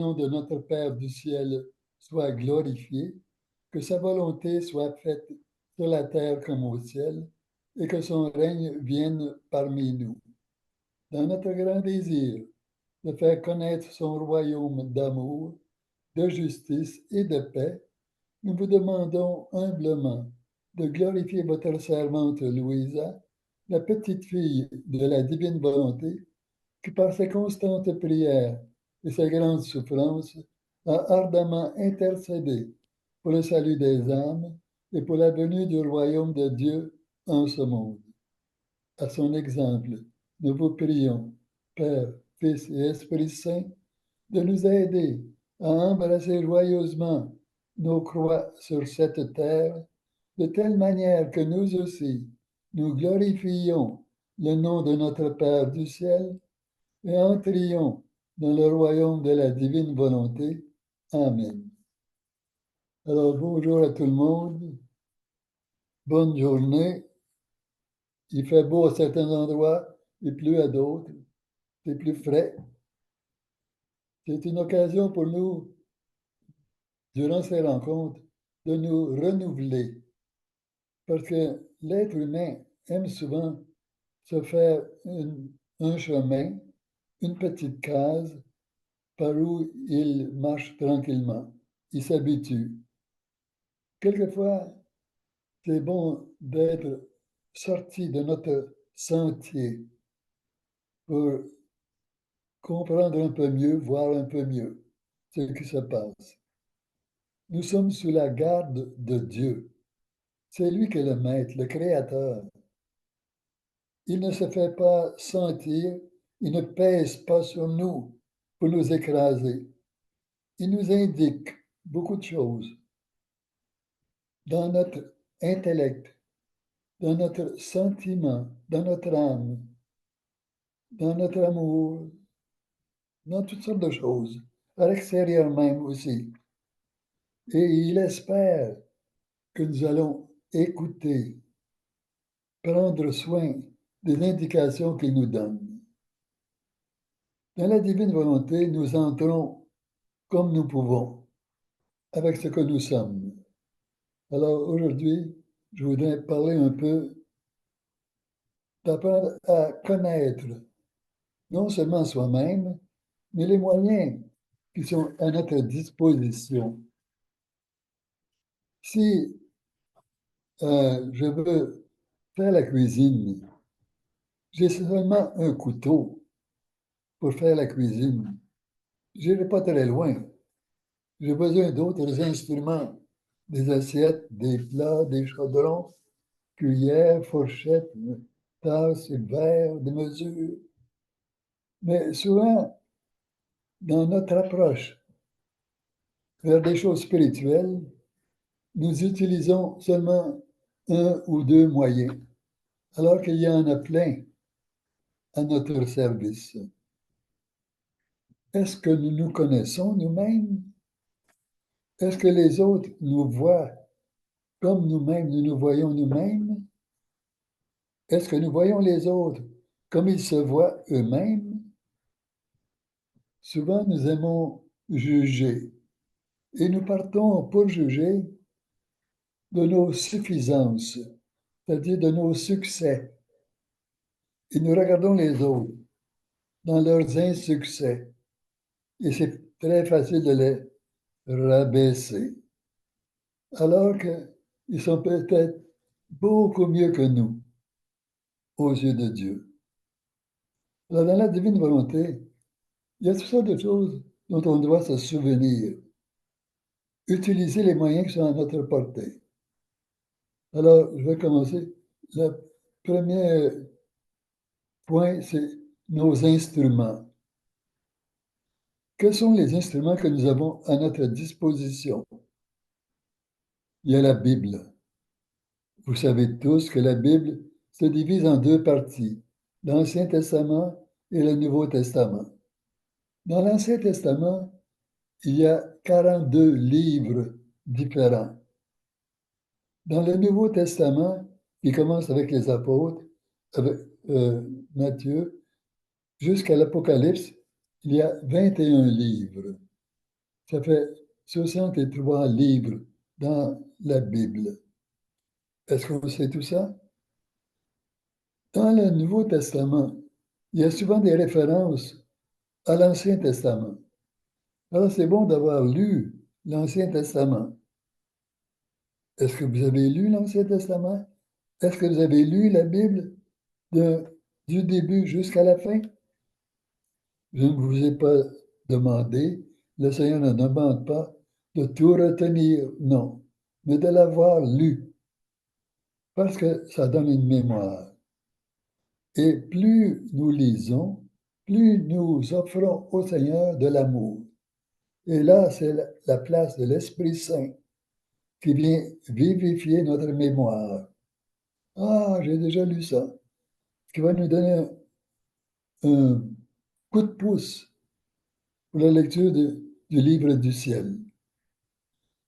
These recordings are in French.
nom de notre Père du ciel soit glorifié, que sa volonté soit faite sur la terre comme au ciel, et que son règne vienne parmi nous. Dans notre grand désir de faire connaître son royaume d'amour, de justice et de paix, nous vous demandons humblement de glorifier votre servante Louisa, la petite fille de la divine volonté, qui par ses constantes prières et ses grandes souffrances a ardemment intercédé pour le salut des âmes et pour la venue du royaume de Dieu en ce monde. À son exemple, nous vous prions, Père, Fils et Esprit Saint, de nous aider à embrasser joyeusement nos croix sur cette terre, de telle manière que nous aussi, nous glorifions le nom de notre Père du ciel et entrions dans le royaume de la divine volonté. Amen. Alors, bonjour à tout le monde. Bonne journée. Il fait beau à certains endroits, il pleut à d'autres. C'est plus frais. C'est une occasion pour nous, durant ces rencontres, de nous renouveler. Parce que l'être humain aime souvent se faire un chemin, une petite case par où il marche tranquillement. Il s'habitue. Quelquefois, c'est bon d'être sorti de notre sentier pour comprendre un peu mieux, voir un peu mieux ce qui se passe. Nous sommes sous la garde de Dieu. C'est lui qui est le maître, le créateur. Il ne se fait pas sentir, il ne pèse pas sur nous pour nous écraser. Il nous indique beaucoup de choses dans notre intellect, dans notre sentiment, dans notre âme, dans notre amour, dans toutes sortes de choses, à l'extérieur même aussi. Et il espère que nous allons écouter, prendre soin des indications qu'il nous donne. Dans la divine volonté, nous entrons comme nous pouvons, avec ce que nous sommes. Alors aujourd'hui, je voudrais parler un peu d'apprendre à connaître non seulement soi-même, mais les moyens qui sont à notre disposition. Si je veux faire la cuisine, j'ai seulement un couteau pour faire la cuisine. Je n'irai pas très loin. J'ai besoin d'autres instruments, des assiettes, des plats, des chaudrons, cuillères, fourchettes, tasses, verres, des mesures. Mais souvent, dans notre approche vers des choses spirituelles, nous utilisons seulement un ou deux moyens, alors qu'il y en a plein à notre service. Est-ce que nous nous connaissons nous-mêmes? Est-ce que les autres nous voient comme nous-mêmes, nous nous voyons nous-mêmes? Est-ce que nous voyons les autres comme ils se voient eux-mêmes? Souvent, nous aimons juger et nous partons pour juger de nos suffisances, c'est-à-dire de nos succès. Et nous regardons les autres dans leurs insuccès. Et c'est très facile de les rabaisser. Alors qu'ils sont peut-être beaucoup mieux que nous aux yeux de Dieu. Alors, dans la divine volonté, il y a toutes sortes de choses dont on doit se souvenir. Utiliser les moyens qui sont à notre portée. Alors, je vais commencer. Le premier point, c'est nos instruments. Quels sont les instruments que nous avons à notre disposition? Il y a la Bible. Vous savez tous que la Bible se divise en deux parties, l'Ancien Testament et le Nouveau Testament. Dans l'Ancien Testament, il y a 42 livres différents. Dans le Nouveau Testament, qui commence avec les apôtres, avec Matthieu, jusqu'à l'Apocalypse, il y a 21 livres. Ça fait 63 livres dans la Bible. Est-ce qu'on sait tout ça? Dans le Nouveau Testament, il y a souvent des références à l'Ancien Testament. Alors, c'est bon d'avoir lu l'Ancien Testament. Est-ce que vous avez lu l'Ancien Testament? Est-ce que vous avez lu la Bible de- du début jusqu'à la fin? Je ne vous ai pas demandé, le Seigneur ne demande pas de tout retenir, non, mais de l'avoir lu, parce que ça donne une mémoire. Et plus nous lisons, plus nous offrons au Seigneur de l'amour. Et là, c'est la place de l'Esprit Saint qui vient vivifier notre mémoire. Ah, j'ai déjà lu ça. Qui va nous donner un coup de pouce pour la lecture du livre du ciel.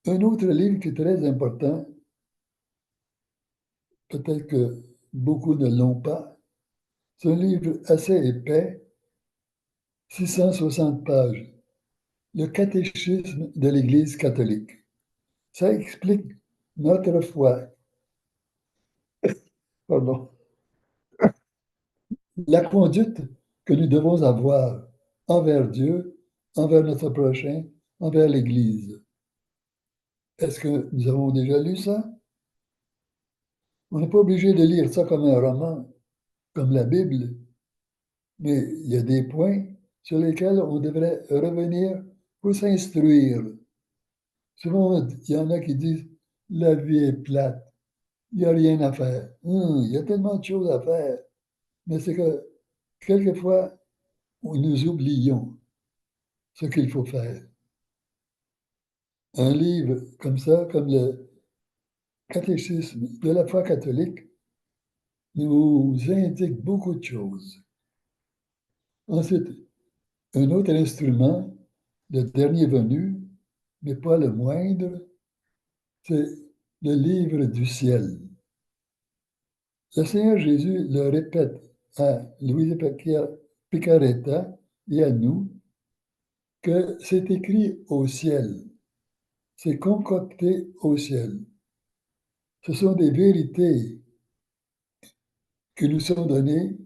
Un autre livre qui est très important, peut-être que beaucoup ne l'ont pas, c'est un livre assez épais, 660 pages, le catéchisme de l'Église catholique. Ça explique notre foi, pardon, la conduite que nous devons avoir envers Dieu, envers notre prochain, envers l'Église. Est-ce que nous avons déjà lu ça? On n'est pas obligé de lire ça comme un roman, comme la Bible, mais il y a des points sur lesquels on devrait revenir pour s'instruire. Souvent, il y en a qui disent la vie est plate, il n'y a rien à faire. Il y a tellement de choses à faire, mais c'est que quelquefois, nous oublions ce qu'il faut faire. Un livre comme ça, comme le catéchisme de la foi catholique, nous indique beaucoup de choses. Ensuite, un autre instrument, le dernier venu, mais pas le moindre, c'est le livre du ciel. Le Seigneur Jésus le répète à Louise Picaretta et à nous que c'est écrit au ciel, c'est concocté au ciel. Ce sont des vérités qui nous sont données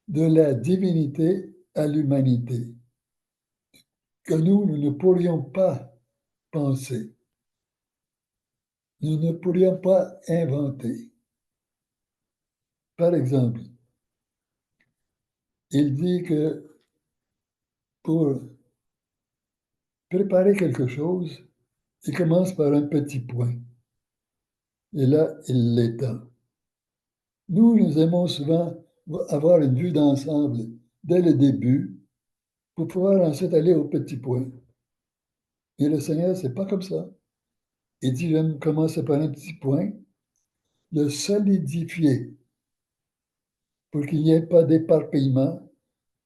de la divinité à l'humanité, que nous ne pourrions pas penser, nous ne pourrions pas inventer. Par exemple, il dit que pour préparer quelque chose, il commence par un petit point. Et là, il l'étend. Nous aimons souvent avoir une vue d'ensemble dès le début pour pouvoir ensuite aller au petit point. Et le Seigneur, c'est pas comme ça. Il dit, je vais commencer par un petit point, le solidifier pour qu'il n'y ait pas d'éparpillement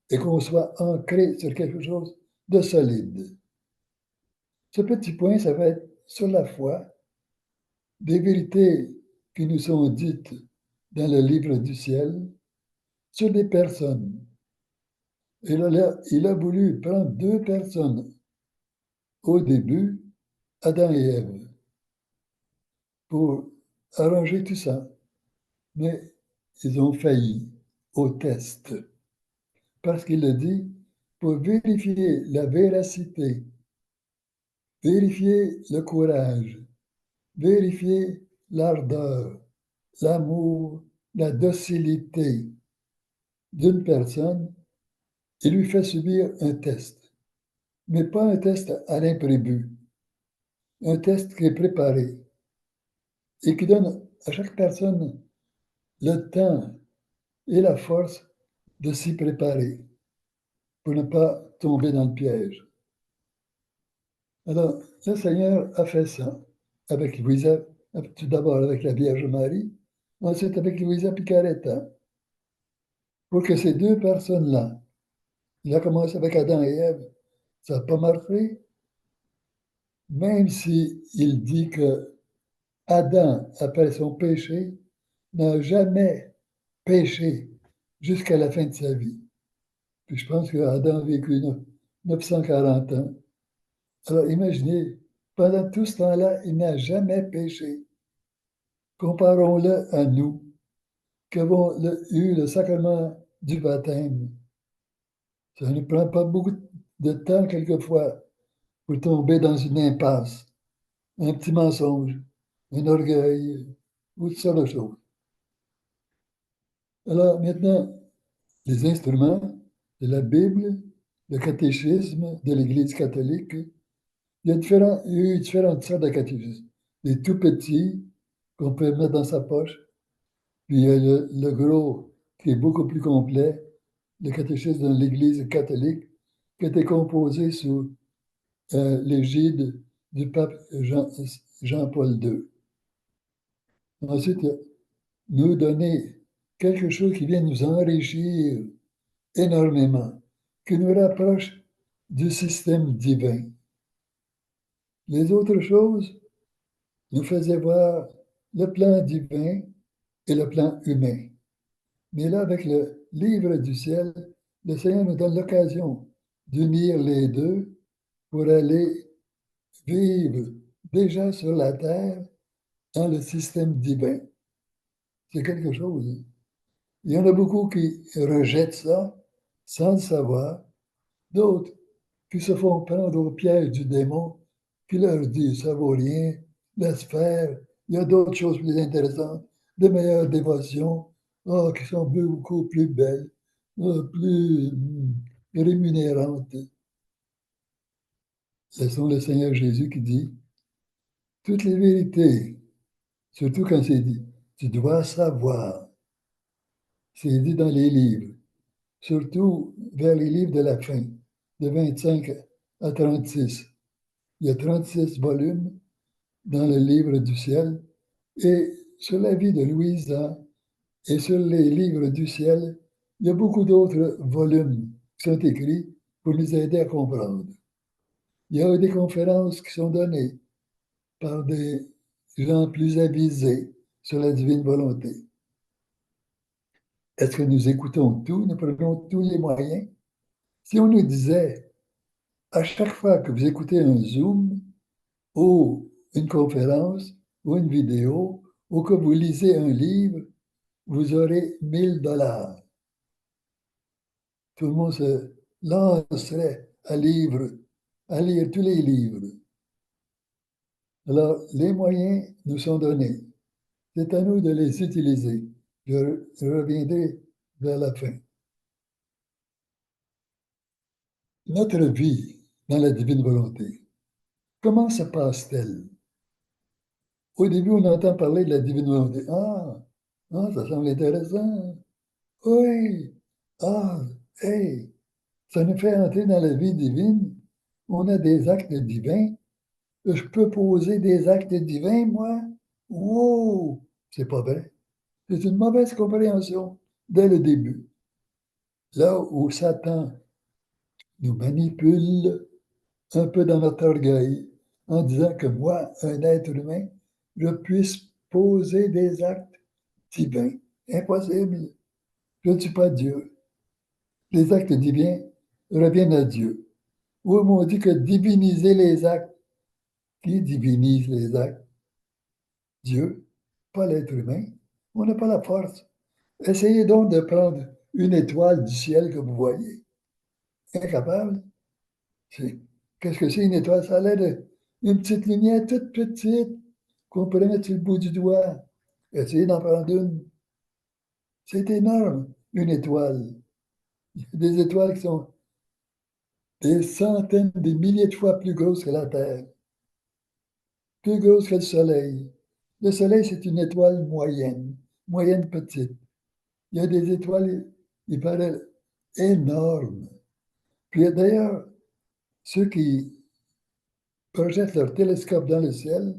et qu'on soit ancré sur quelque chose de solide. Ce petit point, ça va être sur la foi, des vérités qui nous sont dites dans le livre du ciel, sur des personnes. Et là, il a voulu prendre deux personnes au début, Adam et Ève, pour arranger tout ça. Mais ils ont failli au test. Parce qu'il a dit, pour vérifier la véracité, vérifier le courage, vérifier l'ardeur, l'amour, la docilité d'une personne, il lui fait subir un test. Mais pas un test à l'imprévu, un test qui est préparé et qui donne à chaque personne le temps et la force de s'y préparer pour ne pas tomber dans le piège. Alors, le Seigneur a fait ça avec Louisa, tout d'abord avec la Vierge Marie, ensuite avec Louisa Picaretta, pour que ces deux personnes-là, il a commencé avec Adam et Ève, ça n'a pas marché, même si il dit que Adam, après son péché, n'a jamais péché jusqu'à la fin de sa vie. Puis je pense qu'Adam a vécu 940 ans. Alors imaginez, pendant tout ce temps-là, il n'a jamais péché. Comparons-le à nous, qui avons eu le sacrement du baptême. Ça ne prend pas beaucoup de temps quelquefois pour tomber dans une impasse, un petit mensonge, un orgueil, ou toutes sortes de choses. Alors maintenant, les instruments de la Bible, le catéchisme de l'Église catholique, il y a eu différentes sortes de catéchismes. Les tout petits qu'on peut mettre dans sa poche, puis il y a le gros qui est beaucoup plus complet, le catéchisme de l'Église catholique, qui a été composé sous l'égide du pape Jean-Paul II. Ensuite, nous donner quelque chose qui vient nous enrichir énormément, qui nous rapproche du système divin. Les autres choses nous faisaient voir le plan divin et le plan humain. Mais là, avec le livre du ciel, le Seigneur nous donne l'occasion d'unir les deux pour aller vivre déjà sur la terre dans le système divin. C'est quelque chose. Il y en a beaucoup qui rejettent ça sans le savoir, d'autres qui se font prendre au piège du démon, qui leur dit ça vaut rien, laisse faire, il y a d'autres choses plus intéressantes, de meilleures dévotions, qui sont beaucoup plus belles, plus rémunérantes. Ce sont le Seigneur Jésus qui dit toutes les vérités, surtout quand c'est dit, tu dois savoir, c'est dit dans les livres, surtout vers les livres de la fin, de 25 à 36. Il y a 36 volumes dans le livre du ciel. Et sur la vie de Louisa et sur les livres du ciel, il y a beaucoup d'autres volumes qui sont écrits pour nous aider à comprendre. Il y a des conférences qui sont données par des gens plus avisés sur la divine volonté. Est-ce que nous écoutons tout, nous prenons tous les moyens? Si on nous disait, à chaque fois que vous écoutez un Zoom ou une conférence ou une vidéo ou que vous lisez un livre, vous aurez 1000 $. Tout le monde se lancerait à lire tous les livres. Alors, les moyens nous sont donnés. C'est à nous de les utiliser. Je reviendrai vers la fin. Notre vie dans la divine volonté, comment se passe-t-elle? Au début, on entend parler de la divine volonté. Ça semble intéressant. Oui, ah, hey, ça nous fait entrer dans la vie divine. On a des actes divins. Je peux poser des actes divins, moi? Wow! C'est pas vrai. C'est une mauvaise compréhension dès le début. Là où Satan nous manipule un peu dans notre orgueil en disant que moi, un être humain, je puisse poser des actes divins. Impossible. Je ne suis pas Dieu. Les actes divins reviennent à Dieu. Ou on dit que diviniser les actes. Qui divinise les actes? Dieu, pas l'être humain. On n'a pas la force. Essayez donc de prendre une étoile du ciel que vous voyez. Incapable. Qu'est-ce que c'est une étoile? Ça a l'air d'une petite lumière toute petite qu'on pourrait mettre sur le bout du doigt. Essayez d'en prendre une. C'est énorme, une étoile. Il y a des étoiles qui sont des centaines, des milliers de fois plus grosses que la Terre, plus grosses que le Soleil. Le Soleil, c'est une étoile moyenne, moyenne petite. Il y a des étoiles, il paraît, énormes. Puis d'ailleurs, ceux qui projettent leur télescope dans le ciel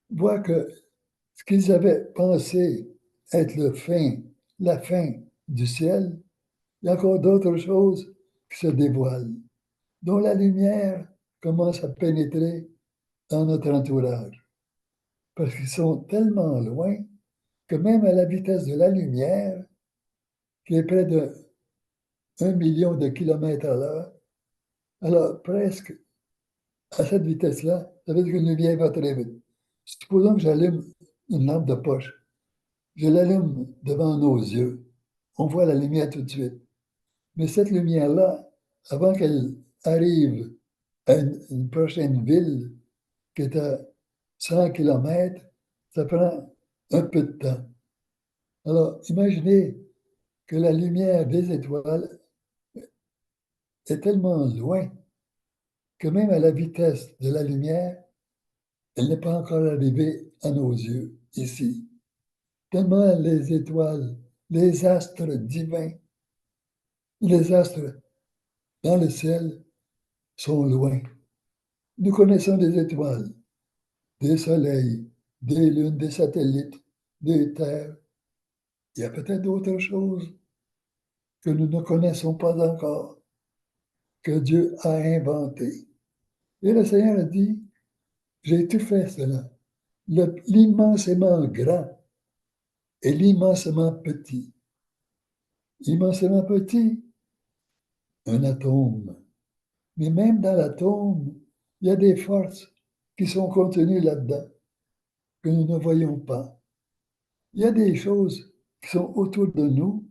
voient que ce qu'ils avaient pensé être la fin du ciel, il y a encore d'autres choses qui se dévoilent, dont la lumière commence à pénétrer dans notre entourage. Parce qu'ils sont tellement loin que même à la vitesse de la lumière, qui est près de 1 million de kilomètres à l'heure, alors presque à cette vitesse-là, ça veut dire qu'une lumière va très vite. Supposons que j'allume une lampe de poche. Je l'allume devant nos yeux. On voit la lumière tout de suite. Mais cette lumière-là, avant qu'elle arrive à une prochaine ville qui est à 100 kilomètres, ça prend un peu de temps. Alors, imaginez que la lumière des étoiles est tellement loin que même à la vitesse de la lumière, elle n'est pas encore arrivée à nos yeux ici. Tellement les étoiles, les astres divins, les astres dans le ciel sont loin. Nous connaissons des étoiles, des soleils, des lunes, des satellites, des terres. Il y a peut-être d'autres choses que nous ne connaissons pas encore, que Dieu a inventées. Et le Seigneur a dit, j'ai tout fait cela. L'immensément grand et l'immensement petit. L'immensément petit, un atome. Mais même dans l'atome, il y a des forces qui sont contenues là-dedans, que nous ne voyons pas. Il y a des choses qui sont autour de nous,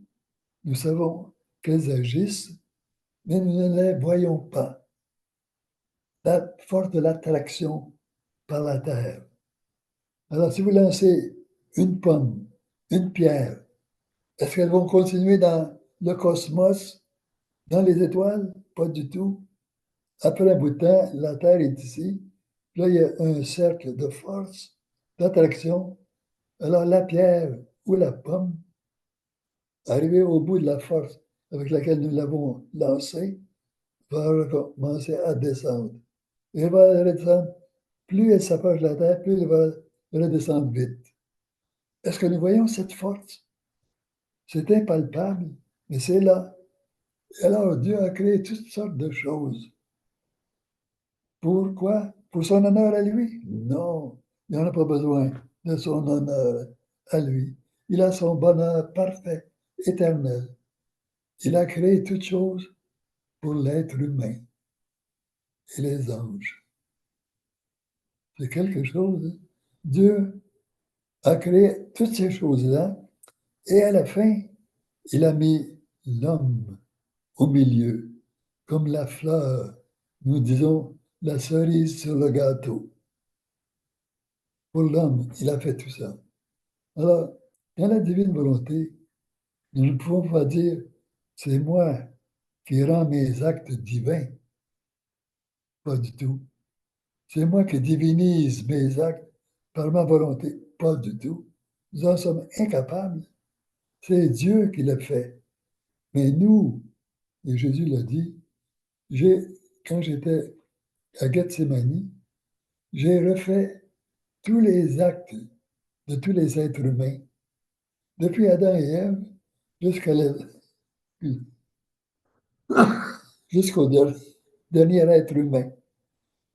nous savons qu'elles agissent, mais nous ne les voyons pas. La force de l'attraction par la Terre. Alors, si vous lancez une pomme, une pierre, est-ce qu'elles vont continuer dans le cosmos, dans les étoiles? Pas du tout. Après un bout de temps, la Terre est ici. Là, il y a un cercle de force, d'attraction. Alors, la pierre ou la pomme, arrivée au bout de la force avec laquelle nous l'avons lancée, va recommencer à descendre. Et elle va redescendre. Plus elle s'approche de la Terre, plus elle va redescendre vite. Est-ce que nous voyons cette force? C'est impalpable, mais c'est là. Alors, Dieu a créé toutes sortes de choses. Pourquoi? Pour son honneur à lui? Non, il n'en a pas besoin de son honneur à lui. Il a son bonheur parfait, éternel. Il a créé toutes choses pour l'être humain et les anges. C'est quelque chose. Hein? Dieu a créé toutes ces choses-là et à la fin, il a mis l'homme au milieu, comme la fleur, nous disons la cerise sur le gâteau. Pour l'homme, il a fait tout ça. Alors, dans la divine volonté, nous ne pouvons pas dire, c'est moi qui rends mes actes divins. Pas du tout. C'est moi qui divinise mes actes par ma volonté. Pas du tout. Nous en sommes incapables. C'est Dieu qui l'a fait. Mais nous, et Jésus l'a dit, quand j'étais à Gethsemane, j'ai refait tous les actes de tous les êtres humains, depuis Adam et Ève jusqu'à jusqu'au dernier être humain.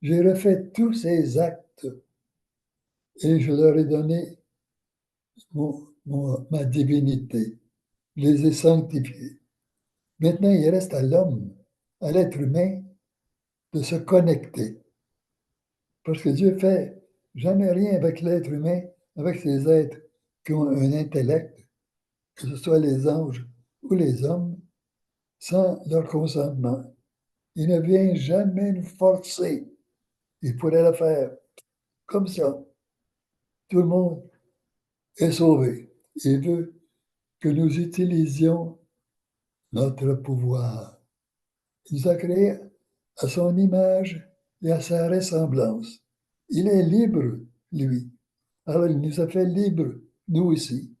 J'ai refait tous ces actes et je leur ai donné ma divinité. Je les ai sanctifiés. Maintenant, il reste à l'homme, à l'être humain, de se connecter. Parce que Dieu fait jamais rien avec l'être humain, avec ces êtres qui ont un intellect, que ce soit les anges ou les hommes, sans leur consentement. Il ne vient jamais nous forcer. Il pourrait le faire comme ça. Tout le monde est sauvé. Il veut que nous utilisions notre pouvoir. Il nous a créés à son image et à sa ressemblance. Il est libre, lui. Alors, il nous a fait libres, nous aussi.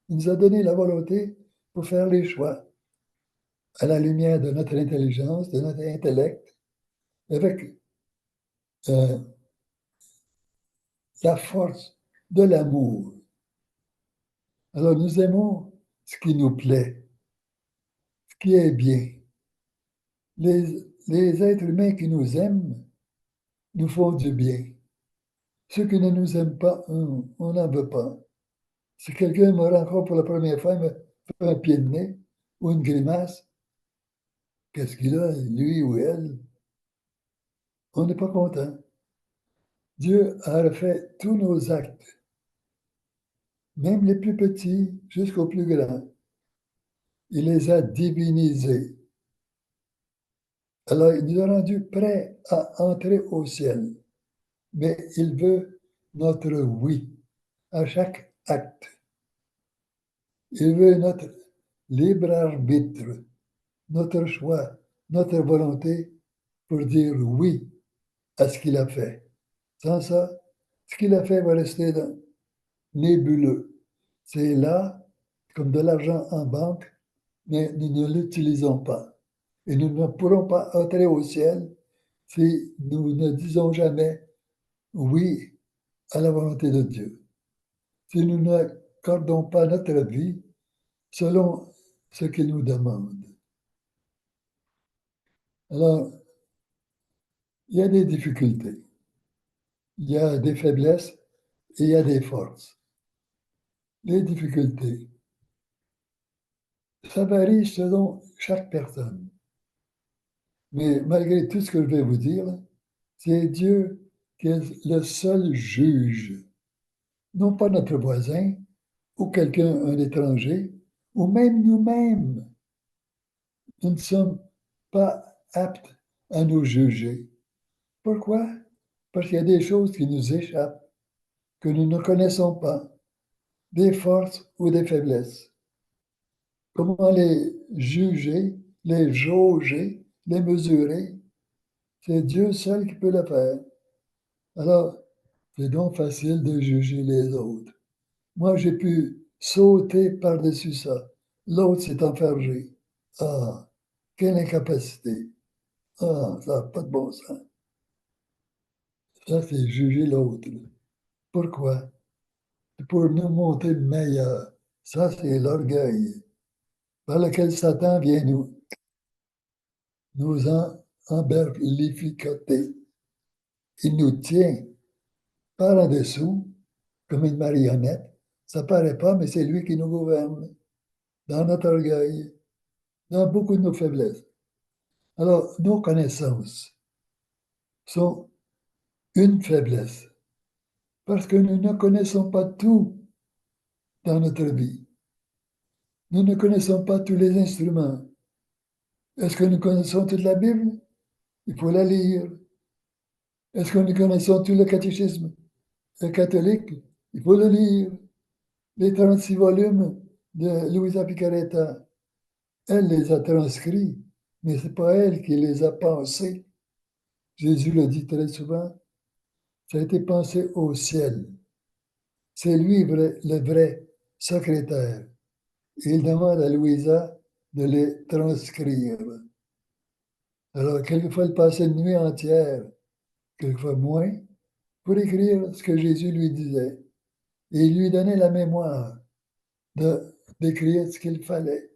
Il nous a donné la volonté pour faire les choix à la lumière de notre intelligence, de notre intellect, avec euh, la force de l'amour. Alors, nous aimons ce qui nous plaît, ce qui est bien. Les êtres humains qui nous aiment nous font du bien. Ceux qui ne nous aiment pas, on n'en veut pas. Si quelqu'un me rencontre pour la première fois, il me fait un pied de nez ou une grimace, qu'est-ce qu'il a, lui ou elle? On n'est pas content. Dieu a refait tous nos actes, même les plus petits jusqu'aux plus grands. Il les a divinisés. Alors, il nous a rendus prêts à entrer au ciel. Mais il veut notre oui à chaque acte. Il veut notre libre arbitre, notre choix, notre volonté pour dire oui à ce qu'il a fait. Sans ça, ce qu'il a fait va rester nébuleux. C'est là, comme de l'argent en banque, mais nous ne l'utilisons pas. Et nous ne pourrons pas entrer au ciel si nous ne disons jamais oui à la volonté de Dieu. Si nous n'accordons pas notre vie selon ce qu'il nous demande. Alors, il y a des difficultés, il y a des faiblesses et il y a des forces. Les difficultés, ça varie selon chaque personne. Mais malgré tout ce que je vais vous dire, c'est Dieu qui est le seul juge, non pas notre voisin ou quelqu'un, un étranger, ou même nous-mêmes. Nous ne sommes pas aptes à nous juger. Pourquoi? Parce qu'il y a des choses qui nous échappent, que nous ne connaissons pas, des forces ou des faiblesses. Comment les juger, les jauger, les mesurer? C'est Dieu seul qui peut le faire. Alors, c'est donc facile de juger les autres. Moi, j'ai pu sauter par-dessus ça. L'autre s'est enfargé. Ah, quelle incapacité. Ah, ça n'a pas de bon sens. Ça, c'est juger l'autre. Pourquoi? Pour nous montrer meilleur. Ça, c'est l'orgueil par lequel Satan vient nous emberlificoter. Il nous tient par en dessous comme une marionnette. Ça ne paraît pas, mais c'est lui qui nous gouverne dans notre orgueil, dans beaucoup de nos faiblesses. Alors, nos connaissances sont une faiblesse parce que nous ne connaissons pas tout dans notre vie. Nous ne connaissons pas tous les instruments. Est-ce que nous connaissons toute la Bible? Il faut la lire. Est-ce que nous connaissons tout le catéchisme catholique? Il faut le lire. Les 36 volumes de Louisa Picaretta, elle les a transcrits, mais ce n'est pas elle qui les a pensés. Jésus le dit très souvent, ça a été pensé au ciel. C'est lui le vrai secrétaire. Et il demande à Louisa de les transcrire. Alors, quelquefois, elle passait une nuit entière, quelquefois moins, pour écrire ce que Jésus lui disait. Et il lui donnait la mémoire d'écrire ce qu'il fallait.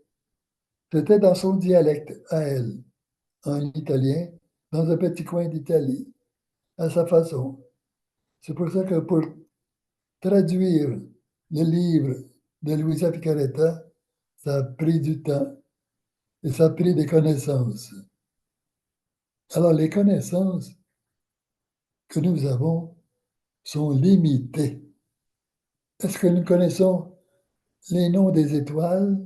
C'était dans son dialecte à elle, en italien, dans un petit coin d'Italie, à sa façon. C'est pour ça que pour traduire le livre de Luisa Picaretta, ça a pris du temps et ça a pris des connaissances. Alors, les connaissances que nous avons sont limitées. Est-ce que nous connaissons les noms des étoiles,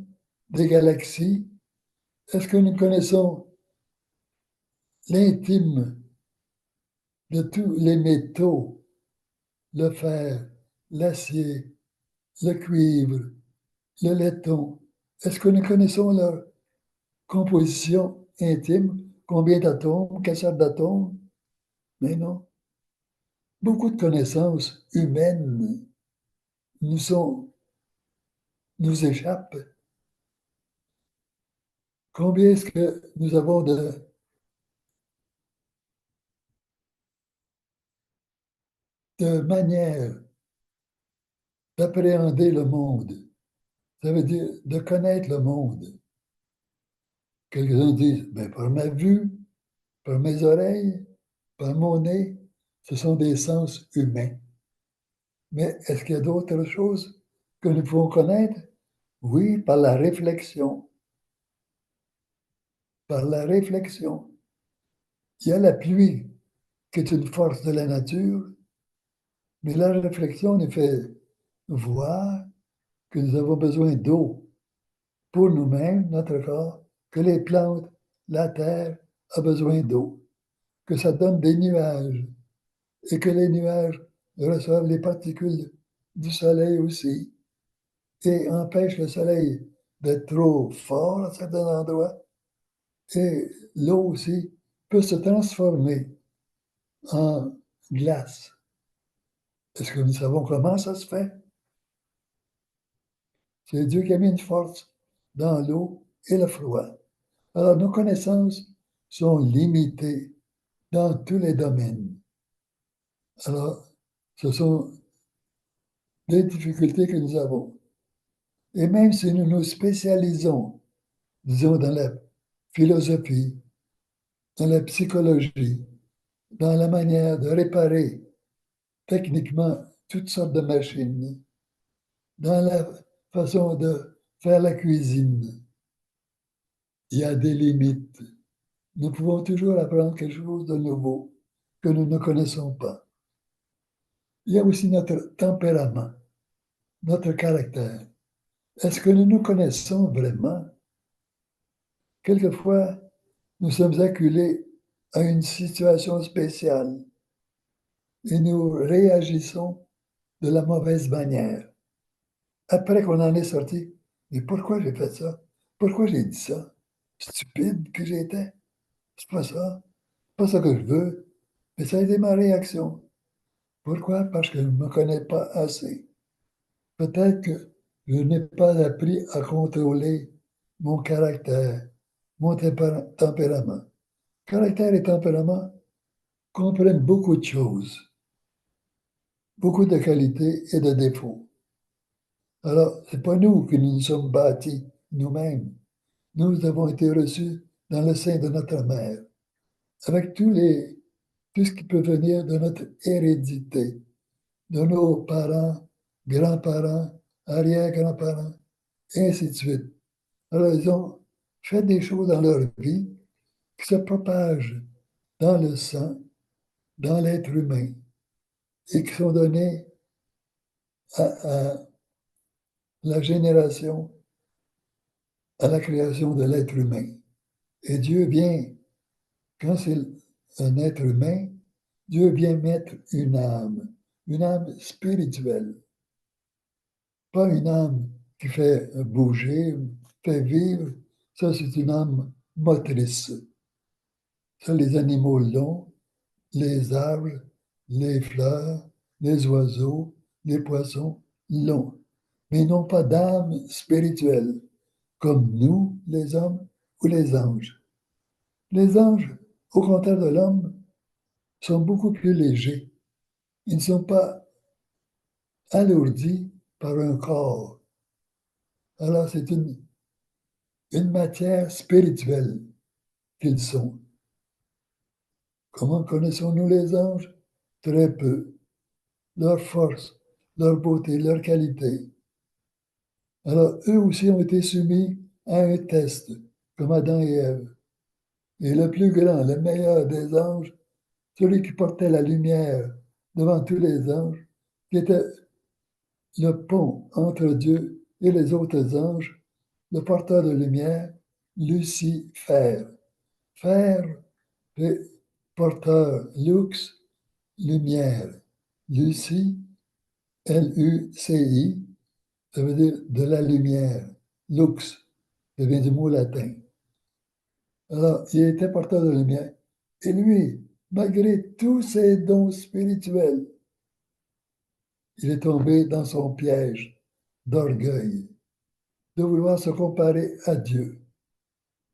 des galaxies? Est-ce que nous connaissons l'intime de tous les métaux, le fer, l'acier, le cuivre, le laiton? Est-ce que nous connaissons leur composition intime? Combien d'atomes, quelle sorte d'atomes? Mais non. Beaucoup de connaissances humaines nous échappent. Combien est-ce que nous avons de manières d'appréhender le monde? Ça veut dire de connaître le monde. Quelques-uns disent, ben, par ma vue, par mes oreilles, par mon nez, ce sont des sens humains. Mais est-ce qu'il y a d'autres choses que nous pouvons connaître? Oui, par la réflexion. Par la réflexion. Il y a la pluie qui est une force de la nature, mais la réflexion nous fait voir que nous avons besoin d'eau pour nous-mêmes, notre corps, que les plantes, la terre a besoin d'eau, que ça donne des nuages et que les nuages reçoivent les particules du soleil aussi et empêchent le soleil d'être trop fort à certains endroits. Et l'eau aussi peut se transformer en glace. Est-ce que nous savons comment ça se fait? C'est Dieu qui a mis une force dans l'eau et le froid. Alors, nos connaissances sont limitées dans tous les domaines. Alors, ce sont des difficultés que nous avons. Et même si nous nous spécialisons, disons, dans la philosophie, dans la psychologie, dans la manière de réparer techniquement toutes sortes de machines, dans la façon de faire la cuisine, il y a des limites. Nous pouvons toujours apprendre quelque chose de nouveau que nous ne connaissons pas. Il y a aussi notre tempérament, notre caractère. Est-ce que nous nous connaissons vraiment? Quelquefois, nous sommes acculés à une situation spéciale et nous réagissons de la mauvaise manière. Après qu'on en est sorti, mais pourquoi j'ai fait ça? Pourquoi j'ai dit ça? Stupide que j'étais. C'est pas ça. C'est pas ça que je veux. Mais ça a été ma réaction. Pourquoi? Parce que je ne me connais pas assez. Peut-être que je n'ai pas appris à contrôler mon caractère, mon tempérament. Caractère et tempérament comprennent beaucoup de choses, beaucoup de qualités et de défauts. Alors, ce n'est pas nous qui nous sommes bâtis nous-mêmes. Nous avons été reçus dans le sein de notre mère, avec tout ce qui peut venir de notre hérédité, de nos parents, grands-parents, arrière-grands-parents, et ainsi de suite. Alors, ils ont fait des choses dans leur vie qui se propagent dans le sang, dans l'être humain, et qui sont données à la génération, à la création de l'être humain. Et Dieu vient, quand c'est un être humain, Dieu vient mettre une âme spirituelle, pas une âme qui fait bouger, fait vivre. Ça, c'est une âme motrice. Ça, les animaux l'ont, les arbres, les fleurs, les oiseaux, les poissons l'ont. Mais ils n'ont pas d'âme spirituelle, comme nous, les hommes, ou les anges. Les anges, au contraire de l'homme, sont beaucoup plus légers. Ils ne sont pas alourdis par un corps. Alors, c'est une matière spirituelle qu'ils sont. Comment connaissons-nous les anges? Très peu. Leur force, leur beauté, leur qualité. Alors, eux aussi ont été soumis à un test, comme Adam et Ève. Et le plus grand, le meilleur des anges, celui qui portait la lumière devant tous les anges, qui était le pont entre Dieu et les autres anges, le porteur de lumière, Lucifer. Fer, porteur, lux, lumière. Lucie, Luci, ça veut dire de la lumière. Lux, ça vient du mot latin. Alors, il était porteur de lumière. Et lui, malgré tous ses dons spirituels, il est tombé dans son piège d'orgueil, de vouloir se comparer à Dieu,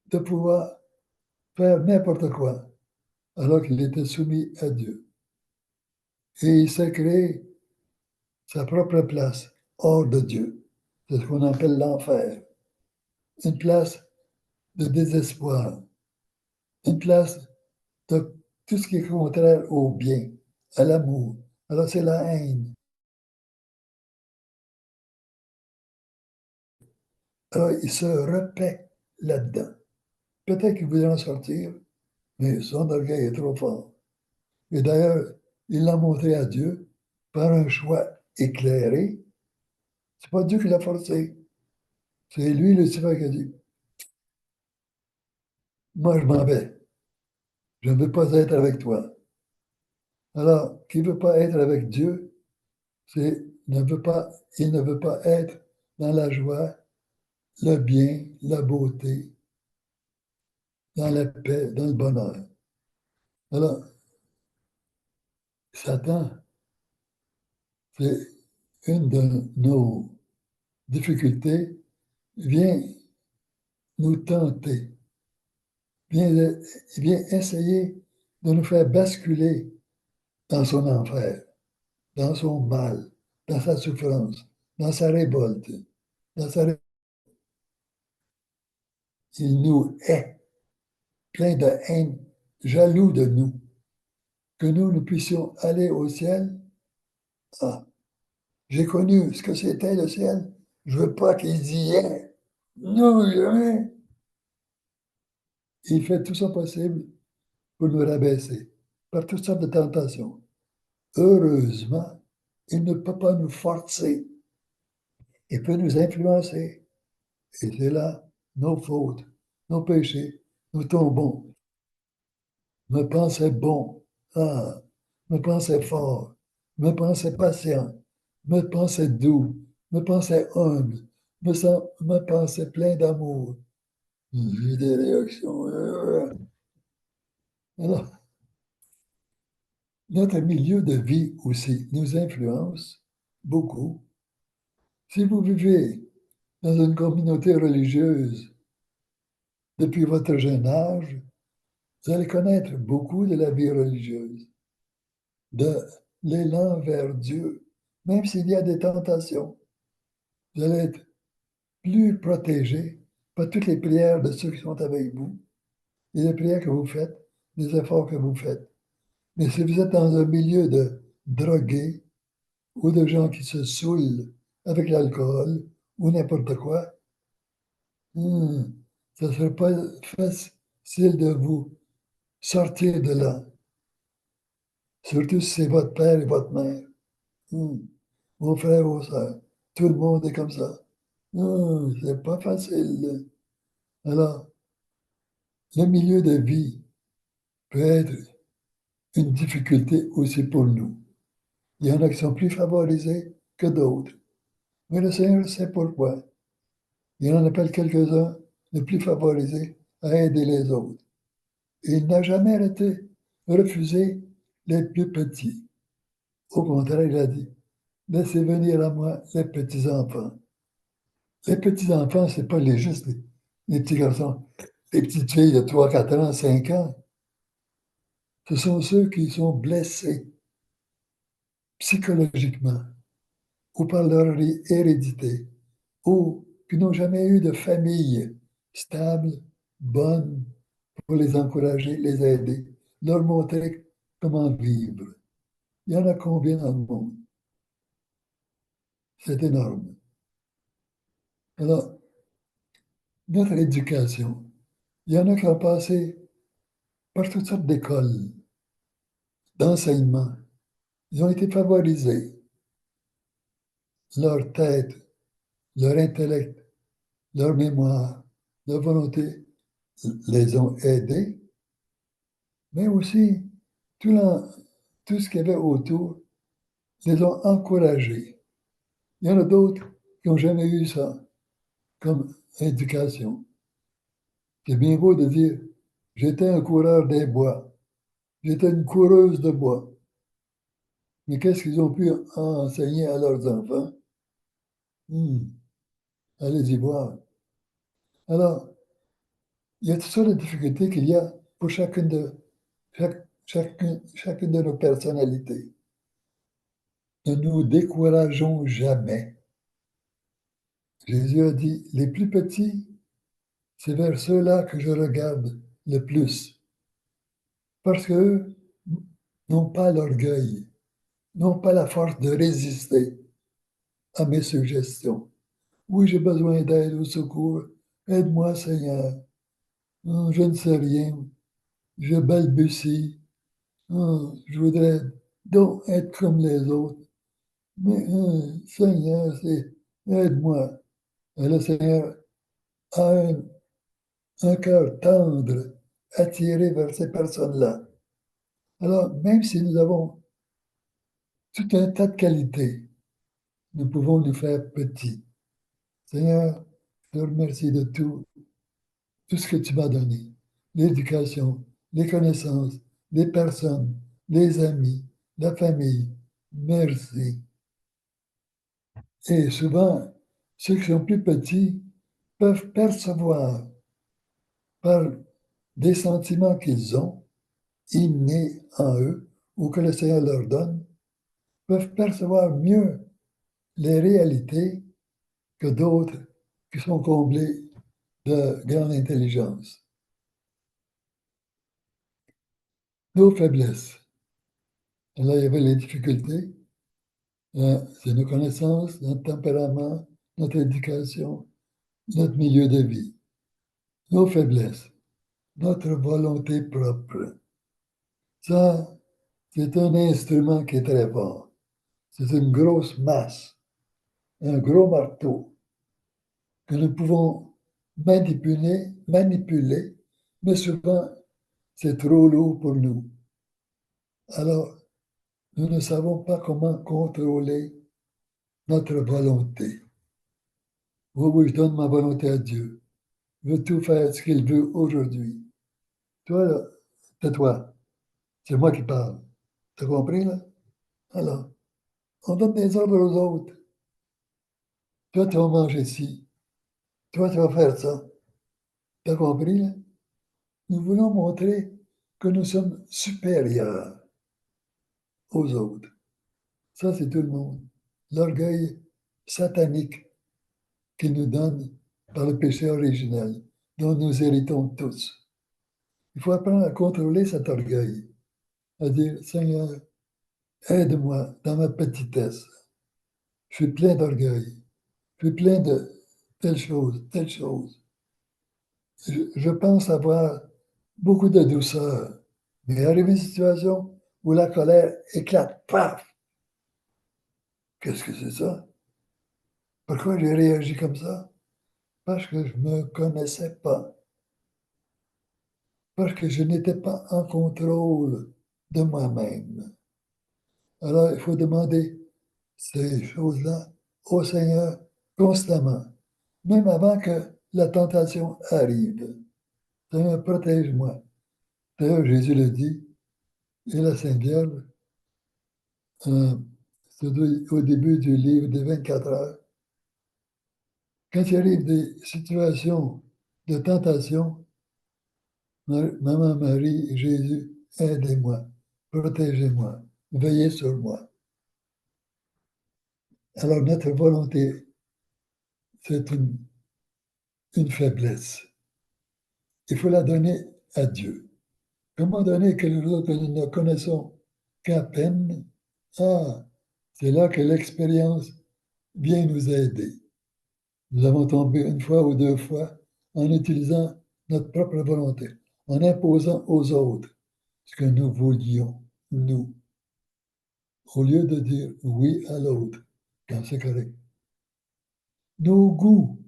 de pouvoir faire n'importe quoi, alors qu'il était soumis à Dieu. Et il s'est créé sa propre place hors de Dieu. C'est ce qu'on appelle l'enfer. Une place de désespoir, une place de tout ce qui est contraire au bien, à l'amour. Alors c'est la haine. Alors il se repaît là-dedans. Peut-être qu'il voudrait en sortir, mais son orgueil est trop fort. Et d'ailleurs, il l'a montré à Dieu par un choix éclairé. C'est pas Dieu qui l'a forcé. C'est lui, Lucifer, qui a dit, moi, je m'en vais. Je ne veux pas être avec toi. Alors, qui ne veut pas être avec Dieu, ne veut pas, il ne veut pas être dans la joie, le bien, la beauté, dans la paix, dans le bonheur. Alors, Satan, c'est une de nos difficultés, vient nous tenter, vient, vient essayer de nous faire basculer dans son enfer, dans son mal, dans sa souffrance, dans sa révolte, dans sa... Il nous hait, plein de haine, jaloux de nous, que nous puissions aller au ciel. Ah, j'ai connu ce que c'était le ciel. Je veux pas qu'ils y aient. Non, jamais. Il fait tout ça possible pour nous rabaisser par toutes sortes de tentations. Heureusement, il ne peut pas nous forcer. Il peut nous influencer. Et c'est là nos fautes, nos péchés. Nous tombons. Me pensais bon. Ah, me pensais fort. Me pensais patient. Me pensais doux. Me pensais humble. Me pensais plein d'amour. J'ai des réactions. Alors, notre milieu de vie aussi nous influence beaucoup. Si vous vivez dans une communauté religieuse depuis votre jeune âge, vous allez connaître beaucoup de la vie religieuse, de l'élan vers Dieu, même s'il y a des tentations. Vous allez être plus protégé par toutes les prières de ceux qui sont avec vous, et les prières que vous faites, les efforts que vous faites. Mais si vous êtes dans un milieu de drogués ou de gens qui se saoulent avec l'alcool ou n'importe quoi, hmm, ça ne serait pas facile de vous sortir de là, surtout si c'est votre père et votre mère. Hmm. Vos frères, vos sœurs, tout le monde est comme ça. C'est pas facile. Alors, le milieu de vie peut être une difficulté aussi pour nous. Il y en a qui sont plus favorisés que d'autres. Mais le Seigneur sait pourquoi. Il en appelle quelques-uns les plus favorisés à aider les autres. Et il n'a jamais refusé les plus petits. Au contraire, il a dit, laissez venir à moi les petits-enfants. Les petits-enfants, ce n'est pas juste les petits garçons, les petites filles de 3, 4 ans, 5 ans. Ce sont ceux qui sont blessés psychologiquement ou par leur hérédité ou qui n'ont jamais eu de famille stable, bonne, pour les encourager, les aider, leur montrer comment vivre. Il y en a combien dans le monde? C'est énorme. Alors, notre éducation, il y en a qui ont passé par toutes sortes d'écoles, d'enseignement. Ils ont été favorisés. Leur tête, leur intellect, leur mémoire, leur volonté les ont aidés, mais aussi tout ce qu'il y avait autour les ont encouragés. Il y en a d'autres qui n'ont jamais eu ça comme éducation. C'est bien beau de dire, j'étais un coureur des bois, j'étais une coureuse de bois. Mais qu'est-ce qu'ils ont pu enseigner à leurs enfants? Hmm, allez-y voir. Alors, il y a toutes sortes de difficultés qu'il y a pour chacune de nos personnalités. Ne nous décourageons jamais. Jésus a dit, les plus petits, c'est vers ceux-là que je regarde le plus. Parce qu'eux n'ont pas l'orgueil, n'ont pas la force de résister à mes suggestions. Oui, j'ai besoin d'aide au secours. Aide-moi, Seigneur. Je ne sais rien. Je balbutie. Je voudrais donc être comme les autres. Mais Seigneur, aide-moi. Et le Seigneur a un cœur tendre, attiré vers ces personnes-là. Alors, même si nous avons tout un tas de qualités, nous pouvons nous faire petits. Seigneur, je te remercie de tout ce que tu m'as donné. L'éducation, les connaissances, les personnes, les amis, la famille. Merci. Et souvent, ceux qui sont plus petits peuvent percevoir par des sentiments qu'ils ont, innés en eux, ou que le Seigneur leur donne, peuvent percevoir mieux les réalités que d'autres qui sont comblés de grande intelligence. Nos faiblesses. Là, il y avait les difficultés. C'est nos connaissances, notre tempérament, notre éducation, notre milieu de vie. Nos faiblesses, notre volonté propre. Ça, c'est un instrument qui est très fort. C'est une grosse masse, un gros marteau que nous pouvons manipuler, mais souvent, c'est trop lourd pour nous. Alors, nous ne savons pas comment contrôler notre volonté. Oui, oui, je donne ma volonté à Dieu. Je veux tout faire ce qu'il veut aujourd'hui. Toi, là, tais-toi. C'est moi qui parle. T'as compris, là? Alors, on donne des ordres aux autres. Toi, tu vas manger ci. Toi, tu vas faire ça. T'as compris, là? Nous voulons montrer que nous sommes supérieurs aux autres. Ça, c'est tout le monde. L'orgueil satanique qu'il nous donne par le péché originel, dont nous héritons tous. Il faut apprendre à contrôler cet orgueil, à dire, Seigneur, aide-moi dans ma petitesse. Je suis plein d'orgueil. Je suis plein de telle chose, telle chose. Je pense avoir beaucoup de douceur. Mais arrive une situation où la colère éclate, paf! Qu'est-ce que c'est ça? Pourquoi j'ai réagi comme ça? Parce que je ne me connaissais pas. Parce que je n'étais pas en contrôle de moi-même. Alors, il faut demander ces choses-là au Seigneur constamment, même avant que la tentation arrive. Seigneur, protège-moi. D'ailleurs, Jésus le dit, et la Sainte Vierge, euh, au début du livre des 24 heures, quand il arrive des situations de tentation, Maman Marie, Jésus, aidez-moi, protégez-moi, veillez sur moi. Alors notre volonté, c'est une faiblesse. Il faut la donner à Dieu. Comment donner quelque chose que nous ne connaissons qu'à peine? Ah, c'est là que l'expérience vient nous aider. Nous avons tombé une fois ou deux fois en utilisant notre propre volonté, en imposant aux autres ce que nous voulions, nous, au lieu de dire oui à l'autre, quand c'est correct. Nos goûts,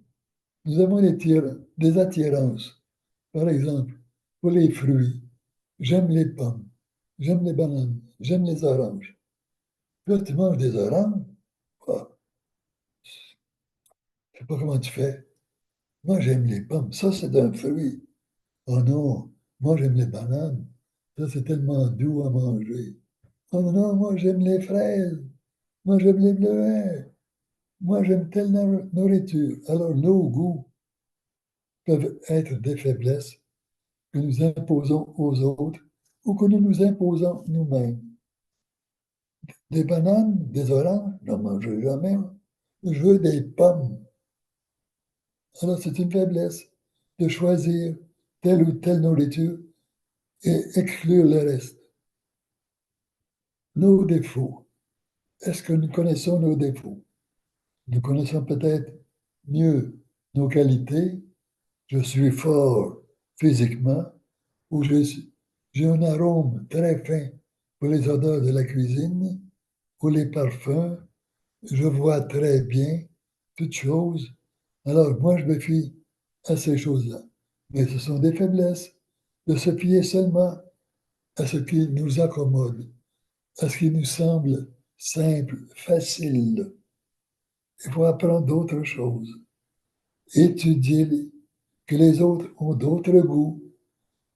nous avons des attirances. Par exemple, pour les fruits, j'aime les pommes, j'aime les bananes, j'aime les oranges. Là, tu manges des oranges? Ah, je ne sais pas comment tu fais. Moi, j'aime les pommes. Ça, c'est un fruit. Oh non, moi, j'aime les bananes. Ça, c'est tellement doux à manger. Oh non, moi, j'aime les fraises. Moi, j'aime les bleuets. Moi, j'aime telle nourriture. Alors, nos goûts peuvent être des faiblesses que nous imposons aux autres ou que nous nous imposons nous-mêmes. Des bananes, des oranges, je n'en mangerai jamais. Je veux des pommes. Alors, c'est une faiblesse de choisir telle ou telle nourriture et exclure le reste. Nos défauts. Est-ce que nous connaissons nos défauts? Nous connaissons peut-être mieux nos qualités. Je suis fort physiquement ou j'ai un arôme très fin pour les odeurs de la cuisine ou les parfums. Je vois très bien toutes choses. Alors, moi, je me fie à ces choses-là. Mais ce sont des faiblesses de se fier seulement à ce qui nous accommode, à ce qui nous semble simple, facile. Il faut apprendre d'autres choses. Étudier que les autres ont d'autres goûts,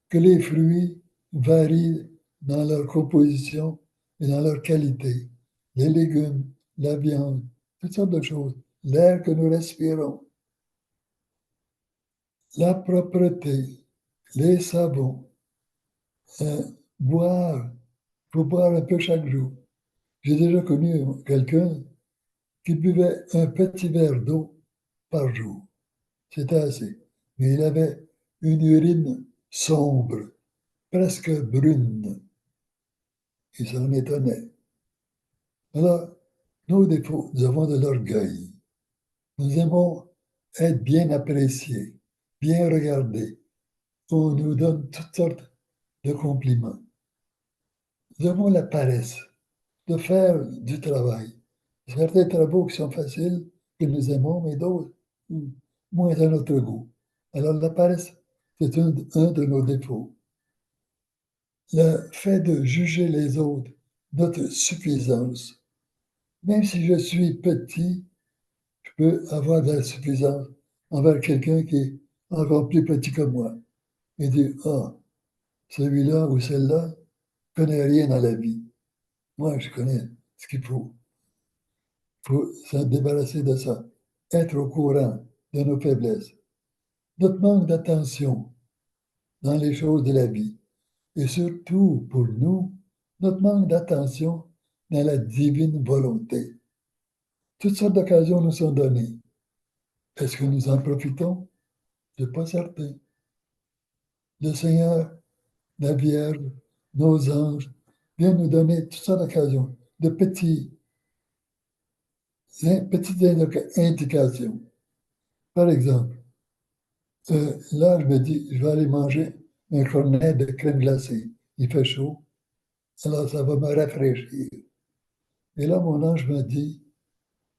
que les fruits varient dans leur composition et dans leur qualité. Les légumes, la viande, toutes sortes de choses. L'air que nous respirons, la propreté, les savons, euh, boire, il faut boire un peu chaque jour. J'ai déjà connu quelqu'un qui buvait un petit verre d'eau par jour. C'était assez. Mais il avait une urine sombre, presque brune. Il s'en étonnait. Alors, nos défauts, nous avons de l'orgueil. Nous aimons être bien appréciés, bien regardés. On nous donne toutes sortes de compliments. Nous avons la paresse de faire du travail. Certains travaux qui sont faciles, que nous aimons, mais d'autres, moins à notre goût. Alors la paresse, c'est un de nos défauts. Le fait de juger les autres, notre suffisance. Même si je suis petit, je peux avoir de la suffisance envers quelqu'un qui est encore plus petit que moi. Et dire, ah, celui-là ou celle-là ne connaît rien dans la vie. Moi, je connais ce qu'il faut. Il faut se débarrasser de ça. Être au courant de nos faiblesses. Notre manque d'attention dans les choses de la vie. Et surtout, pour nous, notre manque d'attention dans la divine volonté. Toutes sortes d'occasions nous sont données. Est-ce que nous en profitons? Je ne suis pas certain. Le Seigneur, la Vierge, nos anges viennent nous donner toutes sortes d'occasions, de petites indications. Par exemple, là, je me dis, je vais aller manger un cornet de crème glacée. Il fait chaud, alors ça va me rafraîchir. Et là, mon ange me dit,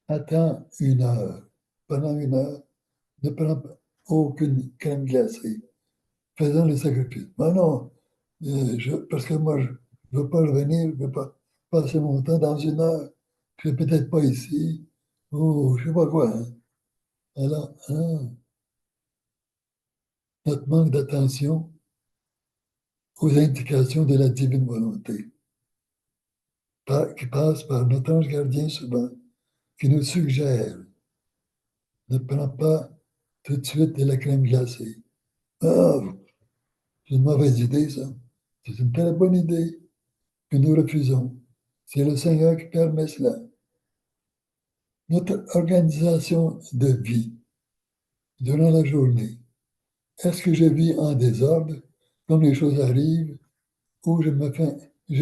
attends 1 heure. Pendant 1 heure, ne prends aucune crème glacée. Faisons le sacrifice. Mais non, parce que moi, je ne veux pas revenir, je ne veux pas passer mon temps dans 1 heure. Je ne suis peut-être pas ici. Oh, je ne sais pas quoi. Hein. Alors, notre manque d'attention aux indications de la divine volonté, qui passe par notre ange gardien souvent, qui nous suggère ne prends pas tout de suite de la crème glacée. Ah, c'est une mauvaise idée, ça. C'est une très bonne idée que nous refusons. C'est le Seigneur qui permet cela. Notre organisation de vie durant la journée. Est-ce que je vis en désordre, comme les choses arrivent, ou j'ai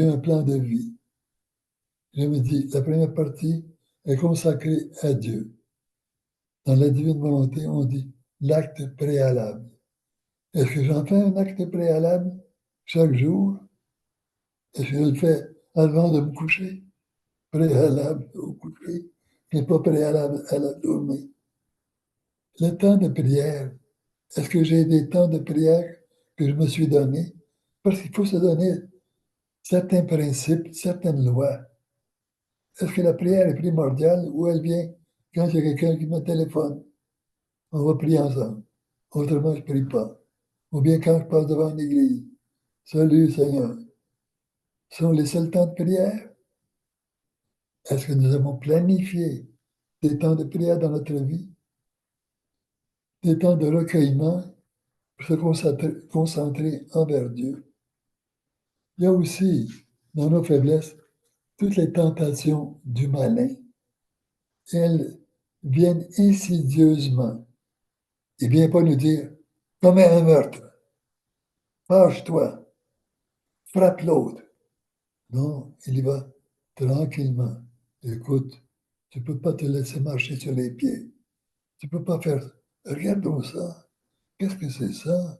un plan de vie? Je me dis, la première partie est consacrée à Dieu. Dans la divine volonté, on dit l'acte préalable. Est-ce que j'en fais un acte préalable chaque jour? Est-ce que je le fais avant de me coucher? Préalable au coucher, mais pas préalable à la journée. Le temps de prière. Est-ce que j'ai des temps de prière que je me suis donné? Parce qu'il faut se donner certains principes, certaines lois. Est-ce que la prière est primordiale ou elle vient quand il y a quelqu'un qui me téléphone? On va prier ensemble. Autrement, je ne prie pas. Ou bien quand je passe devant une église. Salut Seigneur. Ce sont les seuls temps de prière? Est-ce que nous avons planifié des temps de prière dans notre vie? Des temps de recueillement pour se concentrer envers Dieu? Il y a aussi, dans nos faiblesses, toutes les tentations du malin. Elles viennent insidieusement. Il ne vient pas nous dire, commets un meurtre, fâche-toi, frappe l'autre. Non, il y va tranquillement. Écoute, tu ne peux pas te laisser marcher sur les pieds. Tu ne peux pas faire. Regardons ça. Qu'est-ce que c'est ça?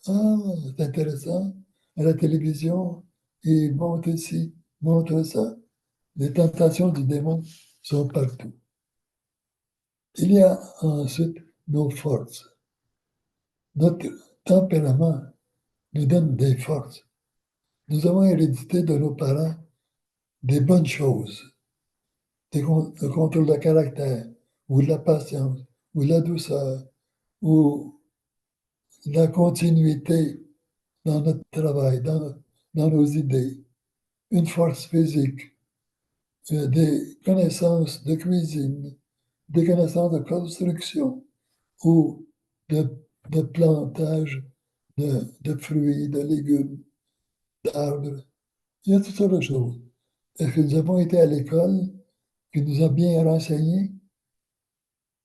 Ah, c'est intéressant. À la télévision, il monte ici. montre ça. Les tentations du démon sont partout. Il y a ensuite nos forces. Notre tempérament nous donne des forces. Nous avons hérédité de nos parents des bonnes choses, le contrôle de caractère, ou de la patience, ou de la douceur, ou la continuité dans notre travail, dans nos idées, une force physique, des connaissances de cuisine, des connaissances de construction ou de, de plantage de fruits, de légumes, d'arbres. Il y a toutes sortes de choses. Est-ce que nous avons été à l'école qui nous a bien renseigné?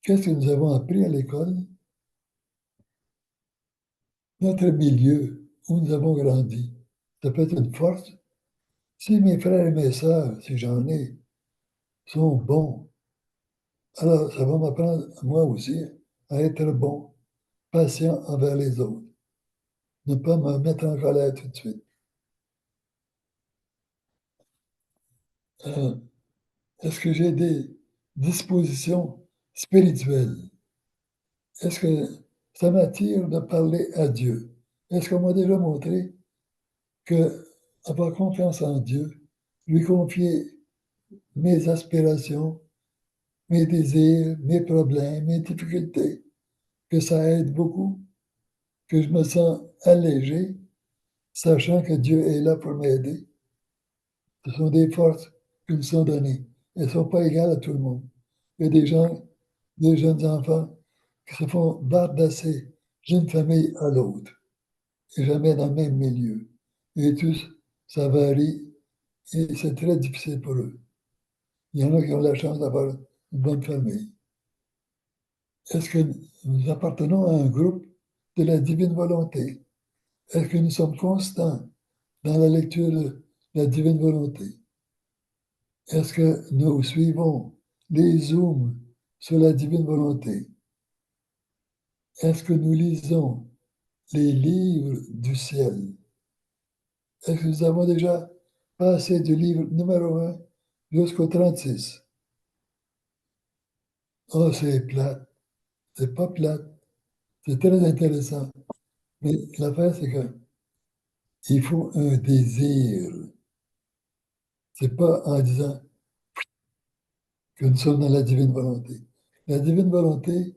Qu'est-ce que nous avons appris à l'école? Notre milieu où nous avons grandi, ça peut être une force. Si mes frères et mes sœurs, si j'en ai, sont bons, alors ça va m'apprendre, moi aussi, à être bon, patient envers les autres, ne pas me mettre en colère tout de suite. Euh, Est-ce que j'ai des dispositions spirituelles? Est-ce que ça m'attire de parler à Dieu? Est-ce qu'on m'a déjà montré que avoir confiance en Dieu, lui confier mes aspirations, mes désirs, mes problèmes, mes difficultés, que ça aide beaucoup, que je me sens allégé, sachant que Dieu est là pour m'aider. Ce sont des forces qui me sont données. Elles ne sont pas égales à tout le monde. Il y a des gens, des jeunes enfants, qui se font bardasser d'une famille à l'autre, et jamais dans le même milieu. Et tous, ça varie, et c'est très difficile pour eux. Il y en a qui ont la chance d'avoir une bonne famille. Est-ce que nous appartenons à un groupe de la divine volonté? Est-ce que nous sommes constants dans la lecture de la divine volonté? Est-ce que nous suivons les zooms sur la divine volonté? Est-ce que nous lisons les livres du ciel? Est-ce que nous avons déjà passé du livre numéro 1 jusqu'au 36? Oh, c'est plate. C'est pas plate. C'est très intéressant. Mais l'affaire, c'est que il faut un désir. C'est pas en disant que nous sommes dans la divine volonté. La divine volonté,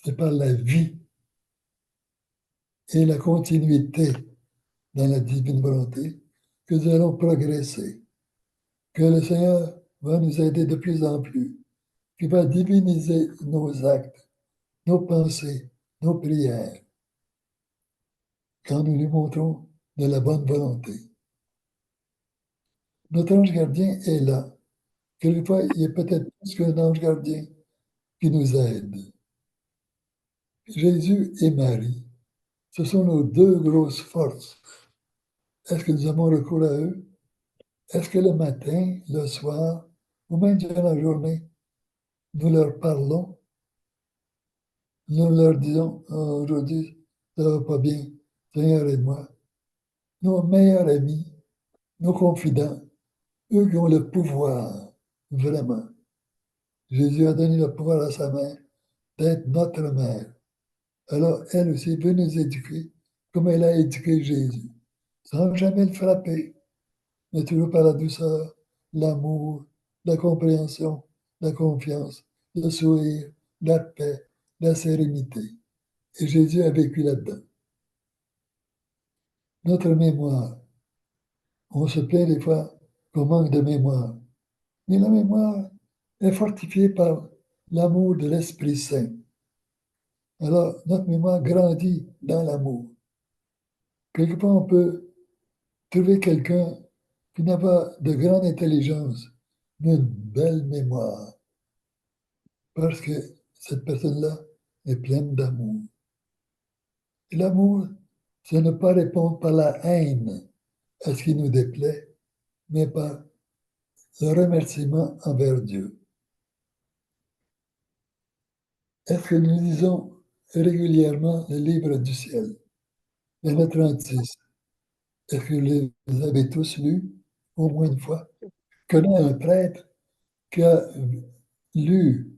c'est par la vie et la continuité dans la divine volonté que nous allons progresser, que le Seigneur va nous aider de plus en plus, qu'il va diviniser nos actes, nos pensées, nos prières, quand nous lui montrons de la bonne volonté. Notre ange gardien est là. Quelquefois, il y a peut-être plus qu'un ange gardien qui nous aide. Jésus et Marie, ce sont nos deux grosses forces. Est-ce que nous avons recours à eux? Est-ce que le matin, le soir, ou même durant la journée, nous leur parlons? Nous leur disons, oh, aujourd'hui, ça ne va pas bien, Seigneur aide-moi. Nos meilleurs amis, nos confidents, eux qui ont le pouvoir, vraiment. Jésus a donné le pouvoir à sa mère d'être notre mère. Alors, elle aussi veut nous éduquer comme elle a éduqué Jésus, sans jamais le frapper, mais toujours par la douceur, l'amour, la compréhension, la confiance, le sourire, la paix, la sérénité. Et Jésus a vécu là-dedans. Notre mémoire, on se plaint des fois qu'on manque de mémoire, mais la mémoire est fortifiée par l'amour de l'Esprit Saint. Alors, notre mémoire grandit dans l'amour. Quelquefois, on peut trouver quelqu'un qui n'a pas de grande intelligence, mais une belle mémoire, parce que cette personne-là est pleine d'amour. Et l'amour, c'est ne pas répondre par la haine à ce qui nous déplaît, mais par le remerciement envers Dieu. Est-ce que nous lisons régulièrement le livre du ciel? Il y en a 36. Est-ce que vous les avez tous lus? au moins une fois. Je connais un prêtre qui a lu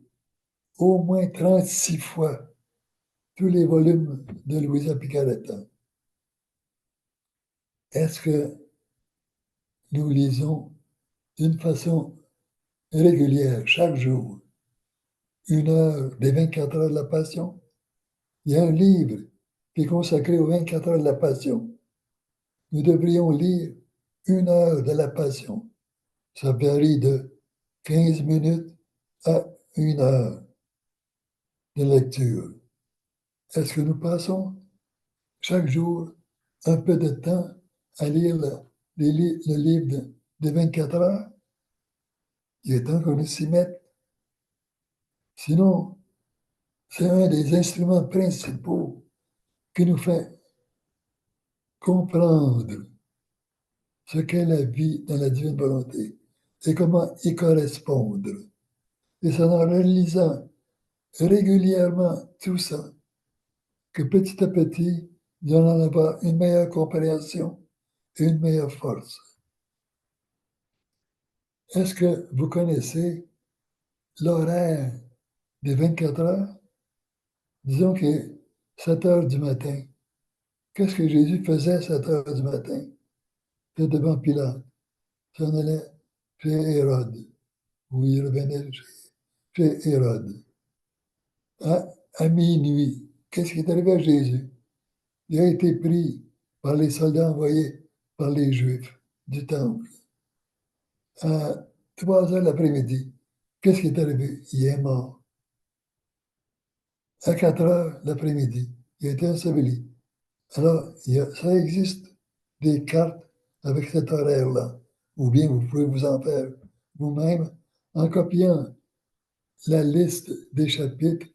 au moins 36 fois tous les volumes de Louisa Picaretta. Est-ce que nous lisons d'une façon régulière, chaque jour, 1 heure des 24 heures de la Passion? Il y a un livre qui est consacré aux 24 heures de la Passion. Nous devrions lire 1 heure de la Passion. Ça varie de 15 minutes à 1 heure de lecture. Est-ce que nous passons chaque jour un peu de temps à lire le livre de 24 heures? Il est temps qu'on s'y mette. Sinon, c'est un des instruments principaux qui nous fait comprendre ce qu'est la vie dans la divine volonté et comment y correspondre. Et c'est en réalisant régulièrement tout ça que petit à petit, nous allons avoir une meilleure compréhension et une meilleure force. Est-ce que vous connaissez l'horaire des 24 heures? Disons que 7 heures du matin. Qu'est-ce que Jésus faisait à 7 heures du matin? Il était devant Pilate. Il s'en allait chez Hérode, où il revenait chez Hérode. À minuit, qu'est-ce qui est arrivé à Jésus? Il a été pris par les soldats envoyés par les Juifs du temple. À 3 heures l'après-midi, qu'est-ce qui est arrivé? Il est mort. À 4 heures l'après-midi, il a été enseveli. Alors, ça existe des cartes avec cet horaire-là. Ou bien vous pouvez vous en faire vous-même en copiant la liste des chapitres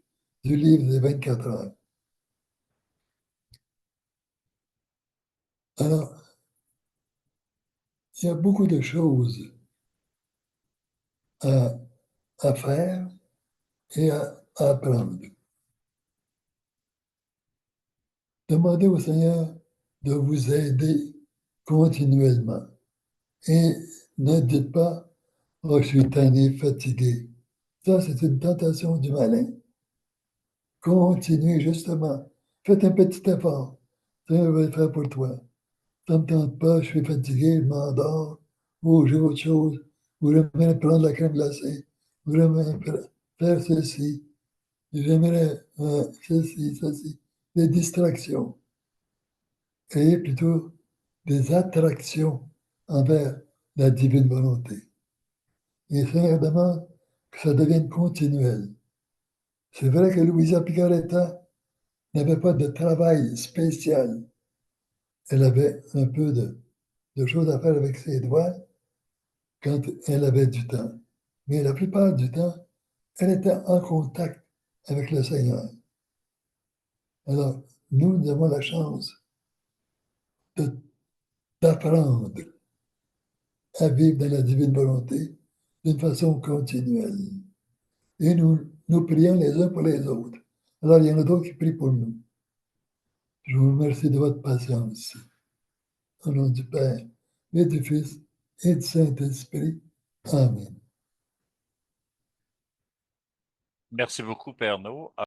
du livre des 24 heures. Alors, il y a beaucoup de choses à, à faire et à apprendre. Demandez au Seigneur de vous aider continuellement. Et ne dites pas, oh, je suis tanné, fatigué. Ça, c'est une tentation du malin. Continuez justement. Faites un petit effort. Seigneur va le faire pour toi. Ça ne me tente pas, je suis fatigué, je m'endors. Ou j'ai autre chose. Ou j'aimerais prendre la crème glacée. Ou j'aimerais faire ceci. J'aimerais ceci. Des distractions. Ayez plutôt des attractions envers la divine volonté. Et le Seigneur demande que ça devienne continuel. C'est vrai que Louisa Picaretta n'avait pas de travail spécial. Elle avait un peu de choses à faire avec ses doigts quand elle avait du temps. Mais la plupart du temps, elle était en contact avec le Seigneur. Alors, nous avons la chance d'apprendre à vivre dans la divine volonté d'une façon continuelle. Et nous prions les uns pour les autres. Alors, il y en a d'autres qui prient pour nous. Je vous remercie de votre patience. Au nom du Père, et du Fils, et du Saint-Esprit. Amen. Merci beaucoup, Père No.